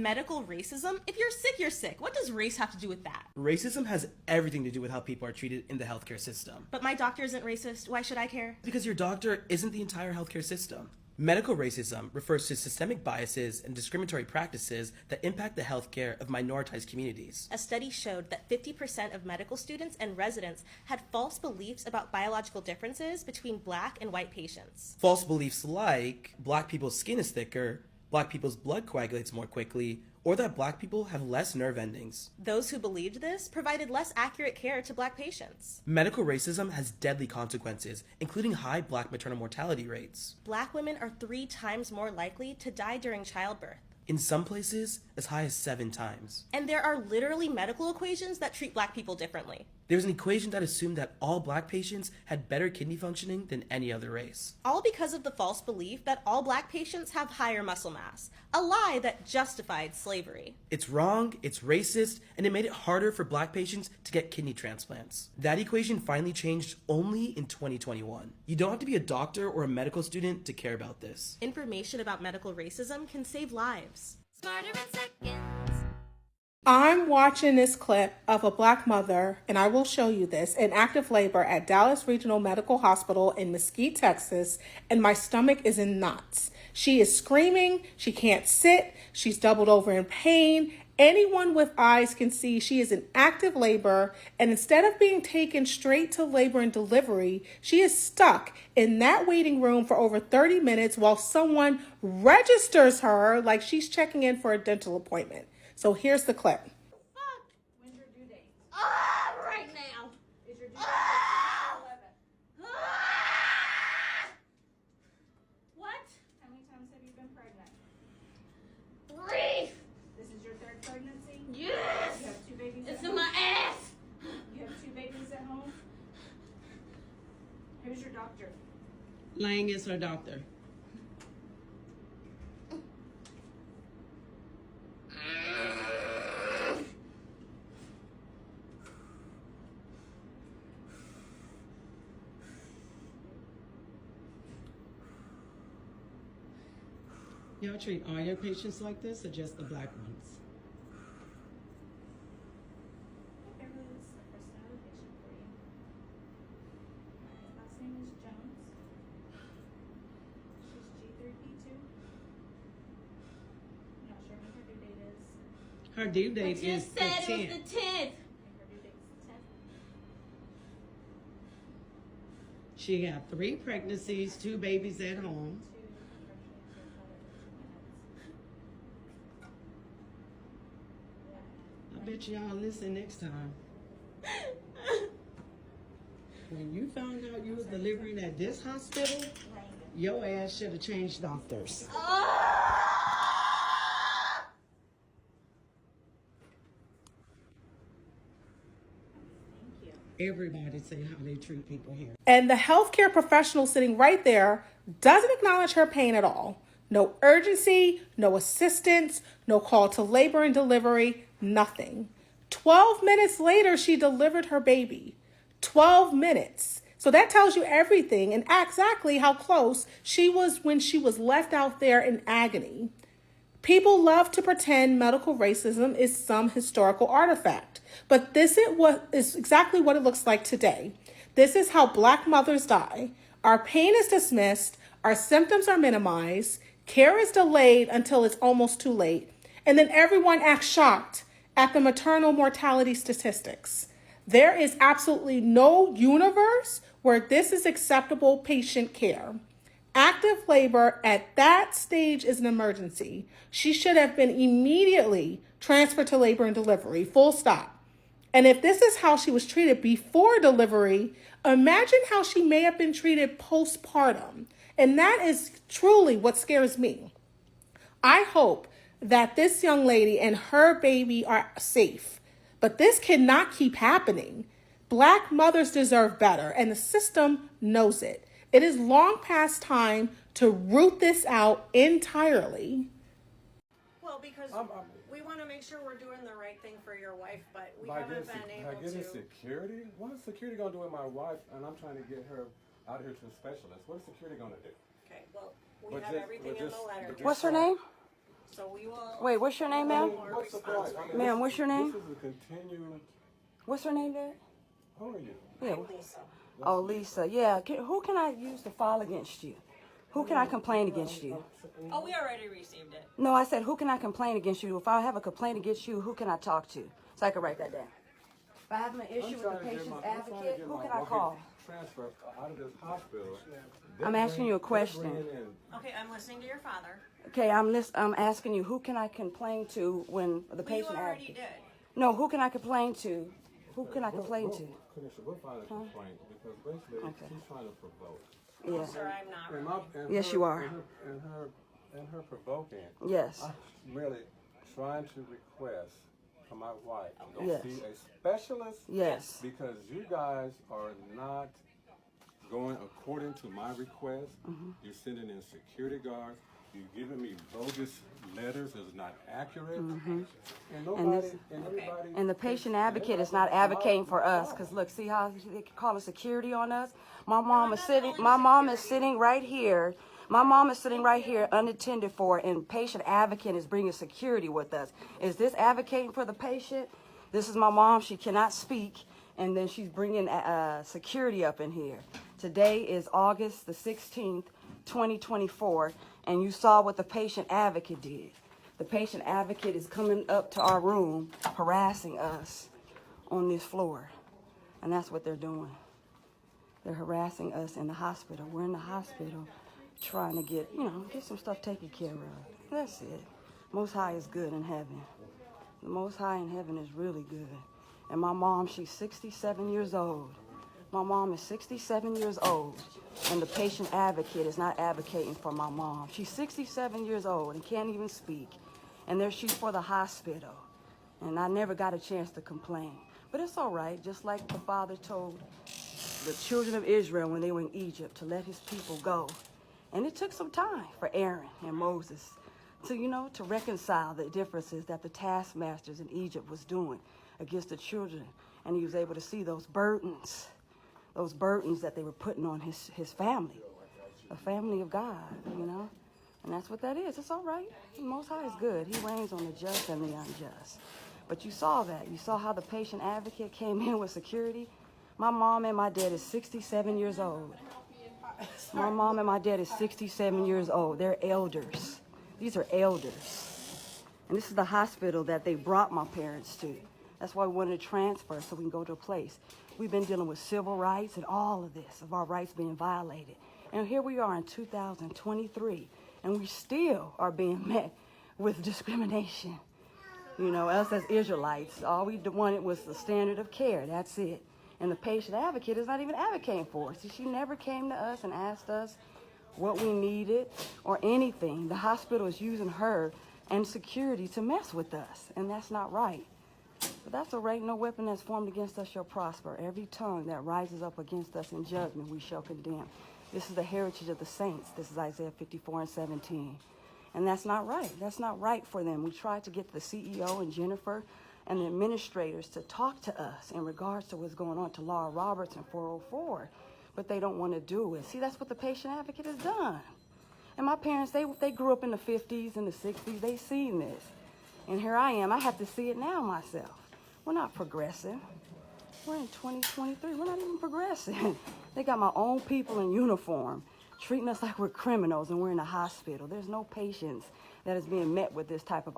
Medical racism? If you're sick, you're sick. What does race have to do with that? Racism has everything to do with how people are treated in the healthcare system. But my doctor isn't racist. Why should I care? Because your doctor isn't the entire healthcare system. Medical racism refers to systemic biases and discriminatory practices that impact the healthcare of minoritized communities. A study showed that 50% of medical students and residents had false beliefs about biological differences between Black and white patients. False beliefs like Black people's skin is thicker, Black people's blood coagulates more quickly, or that Black people have less nerve endings. Those who believed this provided less accurate care to Black patients. Medical racism has deadly consequences, including high Black maternal mortality rates. Black women are 3 times more likely to die during childbirth. In some places, as high as 7 times. And there are literally medical equations that treat Black people differently. There's an equation that assumed that all Black patients had better kidney functioning than any other race. All because of the false belief that all Black patients have higher muscle mass, a lie that justified slavery. It's wrong, it's racist, and it made it harder for Black patients to get kidney transplants. That equation finally changed only in 2021. You don't have to be a doctor or a medical student to care about this. Information about medical racism can save lives. Smarter in seconds. I'm watching this clip of a Black mother, and I will show you this, in active labor at Dallas Regional Medical Hospital in Mesquite, Texas, and my stomach is in knots. She is screaming, she can't sit, she's doubled over in pain. Anyone with eyes can see she is in active labor, and instead of being taken straight to labor and delivery, she is stuck in that waiting room for over 30 minutes while someone registers her like she's checking in for a dental appointment. So here's the clip. When's your due date? Right now. Is your due date September 11th? What? How many times have you been pregnant? 3. This is your 3rd pregnancy? Yes. You have 2 babies It's at in home? my ass. You have 2 babies at home? Who's your doctor? Lang is her doctor. Y'all treat all your patients like this or just the Black ones? Everyone's the first patient for you. Last name is Jones. She's G3P2. Not sure when her due date is. Her due date You is just the said it 10th. was the 10th. Her due date's the 10th. She got 3 pregnancies, 2 babies at home. I bet y'all listen next time. When you found out you was delivering at this hospital, your ass should have changed doctors. Everybody say how they treat people here. And the healthcare professional sitting right there doesn't acknowledge her pain at all. No urgency, no assistance, no call to labor and delivery, nothing. 12 minutes later, she delivered her baby. 12 minutes. So that tells you everything and exactly how close she was when she was left out there in agony. People love to pretend medical racism is some historical artifact, but this is exactly what it looks like today. This is how Black mothers die. Our pain is dismissed, our symptoms are minimized, care is delayed until it's almost too late, and then everyone acts shocked at the maternal mortality statistics. There is absolutely no universe where this is acceptable patient care. Active labor at that stage is an emergency. She should have been immediately transferred to labor and delivery, full stop. And if this is how she was treated before delivery, imagine how she may have been treated postpartum. And that is truly what scares me. I hope that this young lady and her baby are safe, but this cannot keep happening. Black mothers deserve better, and the system knows it. It is long past time to root this out entirely. Well, because we want to make sure we're doing the right thing for your wife, but we By haven't been able getting to. security? What is security going to do with my wife? And I'm trying to get her out here to a specialist. What is security going to do? Okay, well, we But have just- everything but in just- the letter. but just What's her so- name? So we will. Wait, what's your name, ma'am? What's the point? I mean, Ma'am, what's your name? This is a continued. What's her name, Dad? Who are you? Yeah. Lisa. Oh, Lisa. Yeah. Who can I use to file against you? Who can I complain against you? Oh, we already received it. No, I said, who can I complain against you? If I have a complaint against you, who can I talk to? So I can write that down. If I have an issue with the patient's advocate, who can I call? Transfer out of this hospital. I'm asking you a question. Okay, I'm listening to your father. Okay, I'm asking you, who can I complain to when the patient You already advocate? did. No, who can I complain to? Who can I complain to? Commissioner, we'll file a complaint because basically she's trying to provoke. Yeah. Sir, I'm not. Yes, you are. And her provoking. Yes. I'm really trying to request for my wife to Yes. see a specialist. Yes. Because you guys are not going according to my request. Mm-hmm. You're sending in security guards. You're giving me bogus letters that's not accurate. Mm-hmm. And nobody, and everybody. And the patient advocate is not advocating for us, because look, see how they call security on us? My mom is sitting right here. My mom is sitting right here unattended for, and patient advocate is bringing security with us. Is this advocating for the patient? This is my mom. She cannot speak, and then she's bringing security up in here. Today is August the 16th, 2024, and you saw what the patient advocate did. The patient advocate is coming up to our room, harassing us on this floor, and that's what they're doing. They're harassing us in the hospital. We're in the hospital trying to get some stuff taken care of. That's it. Most High is good in heaven. The Most High in heaven is really good. And my mom, she's 67 years old. My mom is 67 years old, and the patient advocate is not advocating for my mom. She's 67 years old and can't even speak. And there she's for the hospital. And I never got a chance to complain. But it's all right, just like the Father told the children of Israel when they were in Egypt to let his people go. And it took some time for Aaron and Moses to reconcile the differences that the taskmasters in Egypt was doing against the children. And he was able to see those burdens that they were putting on his family, a family of God, And that's what that is. It's all right. The Most High is good. He reigns on the just and the unjust. But you saw that. You saw how the patient advocate came in with security. My mom and my dad is 67 years old. My mom and my dad is 67 years old. They're elders. These are elders. And this is the hospital that they brought my parents to. That's why we wanted to transfer so we can go to a place. We've been dealing with civil rights and all of this, of our rights being violated. And here we are in 2023, and we still are being met with discrimination. Us as Israelites, all we wanted was the standard of care. That's it. And the patient advocate is not even advocating for us. She never came to us and asked us what we needed or anything. The hospital is using her and security to mess with us, and that's not right. But that's all right. No weapon that's formed against us shall prosper. Every tongue that rises up against us in judgment we shall condemn. This is the heritage of the saints. This is Isaiah 54:17. And that's not right. That's not right for them. We tried to get the CEO and Jennifer and the administrators to talk to us in regards to what's going on to Laura Roberts and 404, but they don't want to do it. See, that's what the patient advocate has done. And my parents, they grew up in the 50s and the 60s. They seen this. And here I am. I have to see it now myself. We're not progressive. We're in 2023. We're not even progressive. They got my own people in uniform treating us like we're criminals and we're in a hospital. There's no patience that is being met with this type of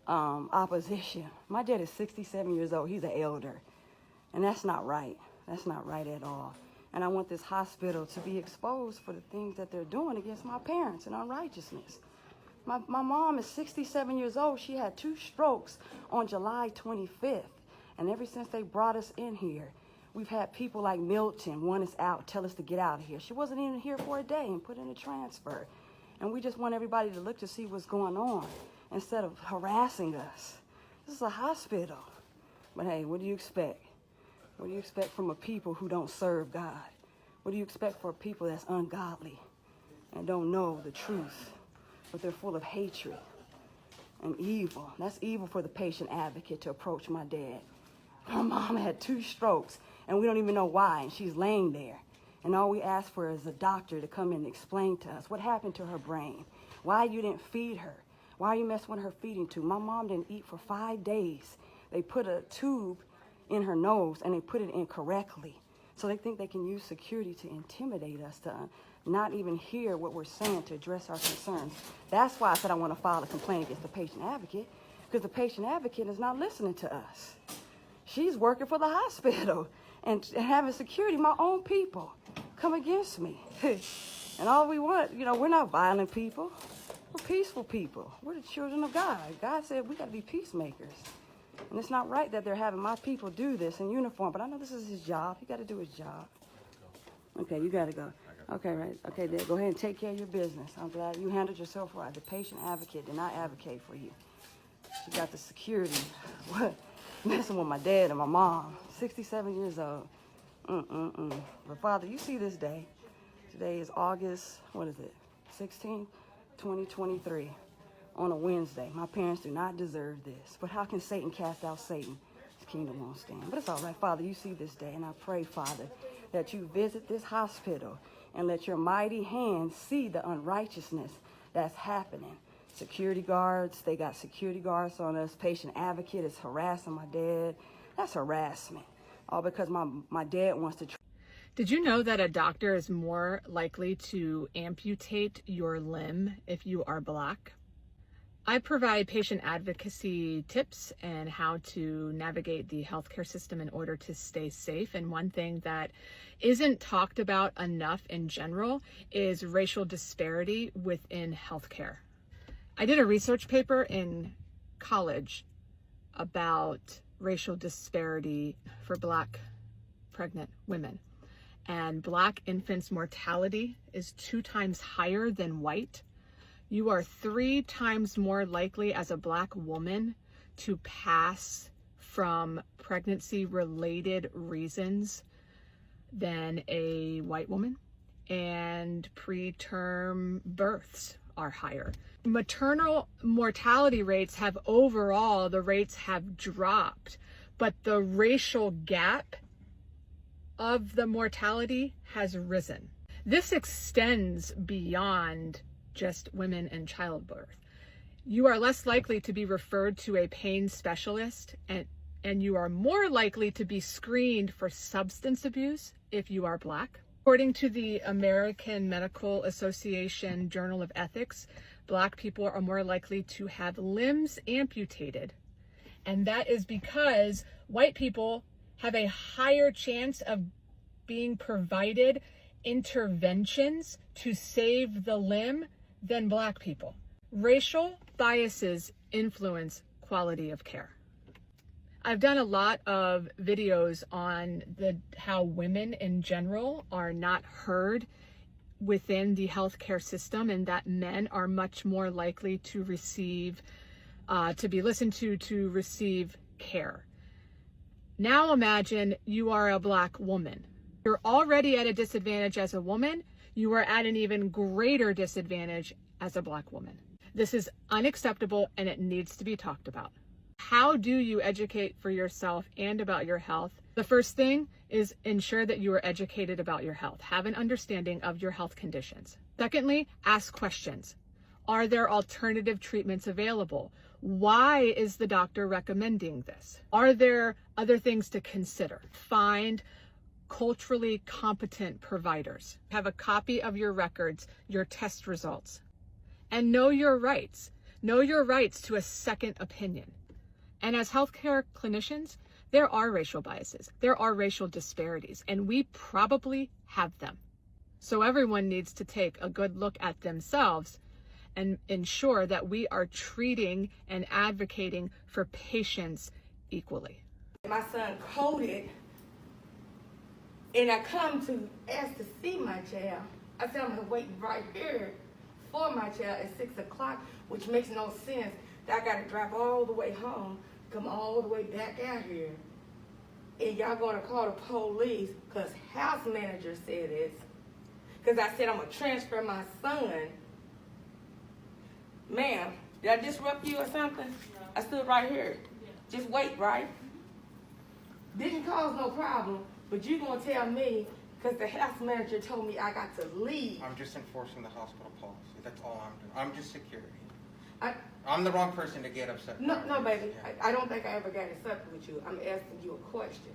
opposition. My dad is 67 years old. He's an elder. And that's not right. That's not right at all. And I want this hospital to be exposed for the things that they're doing against my parents and unrighteousness. My mom is 67 years old. She had 2 strokes on July 25th. And ever since they brought us in here, we've had people like Milton want us out, tell us to get out of here. She wasn't even here for a day and put in a transfer. And we just want everybody to look to see what's going on instead of harassing us. This is a hospital. But hey, what do you expect? What do you expect from a people who don't serve God? What do you expect for a people that's ungodly and don't know the truth, but they're full of hatred and evil? That's evil for the patient advocate to approach my dad. My mom had 2 strokes, and we don't even know why, and she's laying there. And all we ask for is a doctor to come in and explain to us what happened to her brain, why you didn't feed her, Why are you messing with her feeding tube? My mom didn't eat for 5 days. They put a tube in her nose and they put it in correctly. So they think they can use security to intimidate us, to not even hear what we're saying, to address our concerns. That's why I said I want to file a complaint against the patient advocate, because the patient advocate is not listening to us. She's working for the hospital and having security, my own people, come against me. And all we want, we're not violent people. We're peaceful people. We're the children of God. God said we got to be peacemakers. And it's not right that they're having my people do this in uniform, but I know this is his job. He got to do his job. Okay, you got to go. Okay, right. Okay, Dad, go ahead and take care of your business. I'm glad you handled yourself right. The patient advocate did not advocate for you. She got the security. What? Messing with my dad and my mom. 67 years old. But Father, you see this day. Today is August, 16th, 2023. On a Wednesday. My parents do not deserve this. But how can Satan cast out Satan? His kingdom won't stand. But it's all right, Father, you see this day. And I pray, Father, that you visit this hospital and let your mighty hand see the unrighteousness that's happening. Security guards, they got security guards on us. Patient advocate is harassing my dad. That's harassment. All because my dad wants to. Did you know that a doctor is more likely to amputate your limb if you are Black? I provide patient advocacy tips and how to navigate the healthcare system in order to stay safe. And one thing that isn't talked about enough in general is racial disparity within healthcare. I did a research paper in college about racial disparity for Black pregnant women. And Black infants' mortality is 2 times higher than white. You are 3 times more likely as a Black woman to pass from pregnancy-related reasons than a white woman. And preterm births are higher. Maternal mortality rates have overall, the rates have dropped, but the racial gap of the mortality has risen. This extends beyond just women and childbirth. You are less likely to be referred to a pain specialist, and you are more likely to be screened for substance abuse if you are Black. According to the American Medical Association Journal of Ethics, Black people are more likely to have limbs amputated. And that is because white people have a higher chance of being provided interventions to save the limb than Black people. Racial biases influence quality of care. I've done a lot of videos on how women in general are not heard within the healthcare system, and that men are much more likely to receive, to be listened to receive care. Now imagine you are a Black woman. You're already at a disadvantage as a woman. You are at an even greater disadvantage as a Black woman. This is unacceptable and it needs to be talked about. How do you educate for yourself and about your health? The first thing is ensure that you are educated about your health. Have an understanding of your health conditions. Secondly, ask questions. Are there alternative treatments available? Why is the doctor recommending this? Are there other things to consider? Find culturally competent providers. Have a copy of your records, your test results, and know your rights. Know your rights to a second opinion. And as healthcare clinicians, there are racial biases, there are racial disparities, and we probably have them. So everyone needs to take a good look at themselves and ensure that we are treating and advocating for patients equally. My son coded, and I come to ask to see my child. I said I'm waiting right here for my child at 6 o'clock, which makes no sense. That I gotta drive all the way home, come all the way back out here. And y'all gonna call the police because house manager said this. Because I said I'm gonna transfer my son. Ma'am, did I disrupt you or something? No. I stood right here. Yeah. Just wait, right? Didn't cause no problem, but you gonna tell me because the house manager told me I got to leave. I'm just enforcing the hospital policy. That's all I'm doing. I'm just security. I'm the wrong person to get upset. No, baby. I don't think I ever got upset with you. I'm asking you a question.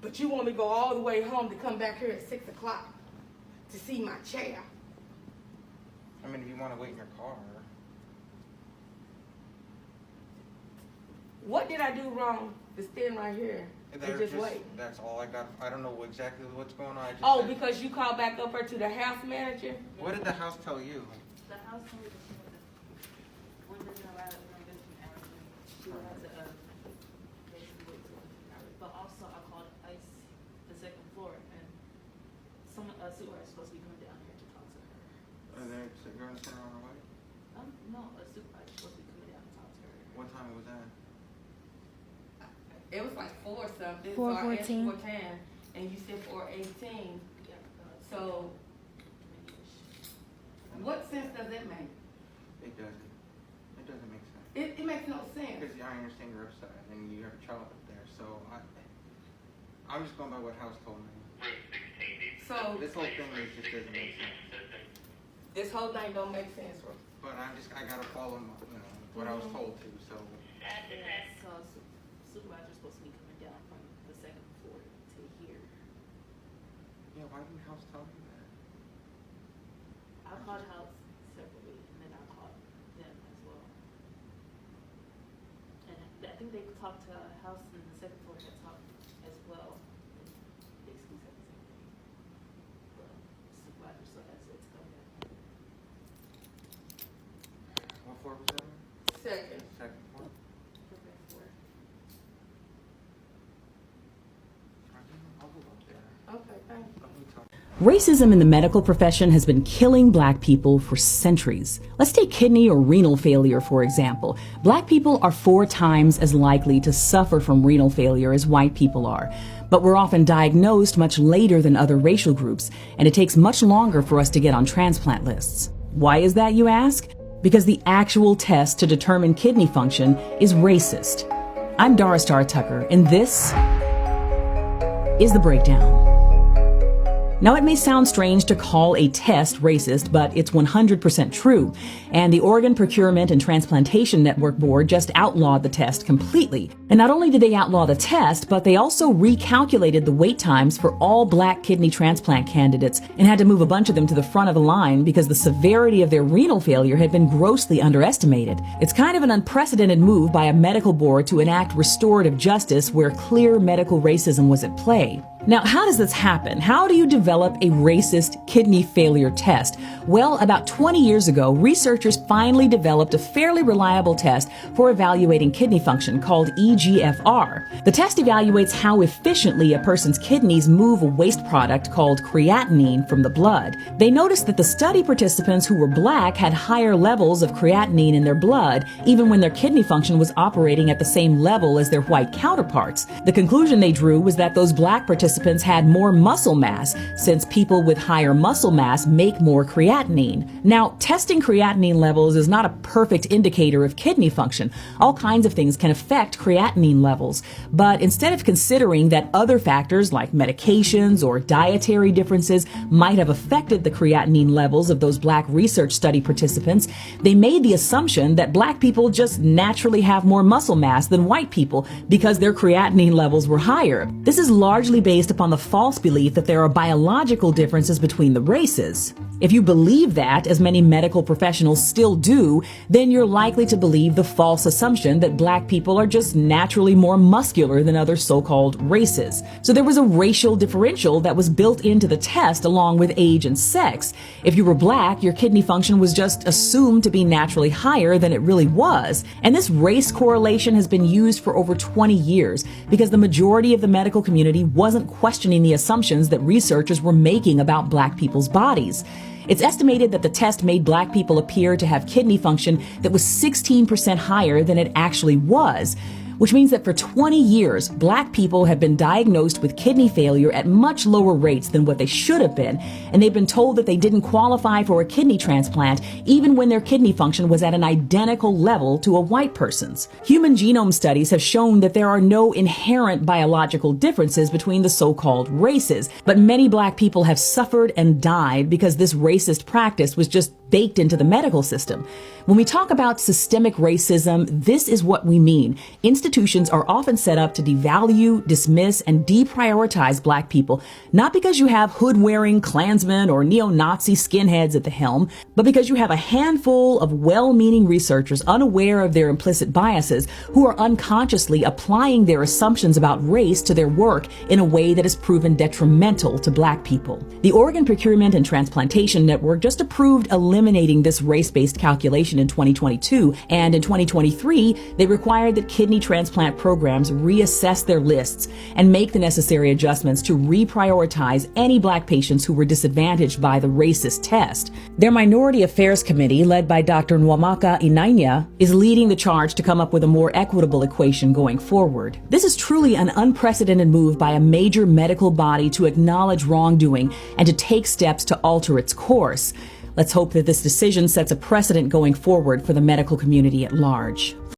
But you want me to go all the way home to come back here at 6 o'clock to see my chair? I mean, if you want to wait in your car. What did I do wrong to stand right here and just wait? That's all I got. I don't know exactly what's going on. Because you called back up her to the house manager? What did the house tell you? The house told me that when they're gonna allow renovation hours, she would have to basically wait till hours. But also, I called ICE, the second floor, and someone supervisor is supposed to be coming down here to talk to her. Are they going to send her on her way? No, a supervisor is supposed to be coming down to talk to her. What time was that? It was like 4 something. 4:14. So I asked you what time, and you said 4:18. So, what sense does that make? It doesn't. It doesn't make sense. It makes no sense. Because I understand you're upset and you have a child up there. So I'm just going by what house told me. So This whole thing just doesn't make sense. this whole thing don't make sense. But I gotta follow what I was told to. So. So supervisor's supposed to be coming down from the second floor to here. Yeah, why didn't house tell me that? I called house separately, and then I called them as well. And I think they talked to house and the second floor had talked as well. And basically said the same thing. But supervisor still has it to come down. What floor was that on? Second. Second floor? Second floor. I'll go up there. Okay, thank you. Racism in the medical profession has been killing black people for centuries. Let's take kidney or renal failure, for example. Black people are 4 times as likely to suffer from renal failure as white people are. But we're often diagnosed much later than other racial groups, and it takes much longer for us to get on transplant lists. Why is that, you ask? Because the actual test to determine kidney function is racist. I'm Dara Star Tucker, and this is The Breakdown. Now, it may sound strange to call a test racist, but it's 100% true. And the Oregon Procurement and Transplantation Network Board just outlawed the test completely. And not only did they outlaw the test, but they also recalculated the wait times for all black kidney transplant candidates and had to move a bunch of them to the front of the line because the severity of their renal failure had been grossly underestimated. It's kind of an unprecedented move by a medical board to enact restorative justice where clear medical racism was at play. Now, how does this happen? How do you develop a racist kidney failure test? Well, about 20 years ago, researchers finally developed a fairly reliable test for evaluating kidney function called EGFR. The test evaluates how efficiently a person's kidneys move a waste product called creatinine from the blood. They noticed that the study participants who were black had higher levels of creatinine in their blood, even when their kidney function was operating at the same level as their white counterparts. The conclusion they drew was that those black participants had more muscle mass, since people with higher muscle mass make more creatinine. Now, testing creatinine levels is not a perfect indicator of kidney function. All kinds of things can affect creatinine levels. But instead of considering that other factors like medications or dietary differences might have affected the creatinine levels of those black research study participants, they made the assumption that black people just naturally have more muscle mass than white people because their creatinine levels were higher. This is largely based upon the false belief that there are biological differences between the races. If you believe that, as many medical professionals still do, then you're likely to believe the false assumption that black people are just naturally more muscular than other so-called races. So there was a racial differential that was built into the test along with age and sex. If you were black, your kidney function was just assumed to be naturally higher than it really was. And this race correlation has been used for over 20 years because the majority of the medical community wasn't questioning the assumptions that researchers were making about black people's bodies. It's estimated that the test made black people appear to have kidney function that was 16% higher than it actually was. which means that for 20 years, Black people have been diagnosed with kidney failure at much lower rates than what they should have been, and they've been told that they didn't qualify for a kidney transplant even when their kidney function was at an identical level to a white person's. Human genome studies have shown that there are no inherent biological differences between the so-called races, but many Black people have suffered and died because this racist practice was just baked into the medical system. When we talk about systemic racism, this is what we mean. Institutions are often set up to devalue, dismiss, and deprioritize Black people, not because you have hood-wearing Klansmen or neo-Nazi skinheads at the helm, but because you have a handful of well-meaning researchers unaware of their implicit biases who are unconsciously applying their assumptions about race to their work in a way that has proven detrimental to Black people. The Organ Procurement and Transplantation Network just approved eliminating this race-based calculation in 2022, and in 2023, they required that kidney transplant programs reassess their lists and make the necessary adjustments to reprioritize any Black patients who were disadvantaged by the racist test. Their Minority Affairs Committee, led by Dr. Nwamaka Inanya, is leading the charge to come up with a more equitable equation going forward. This is truly an unprecedented move by a major medical body to acknowledge wrongdoing and to take steps to alter its course. Let's hope that this decision sets a precedent going forward for the medical community at large.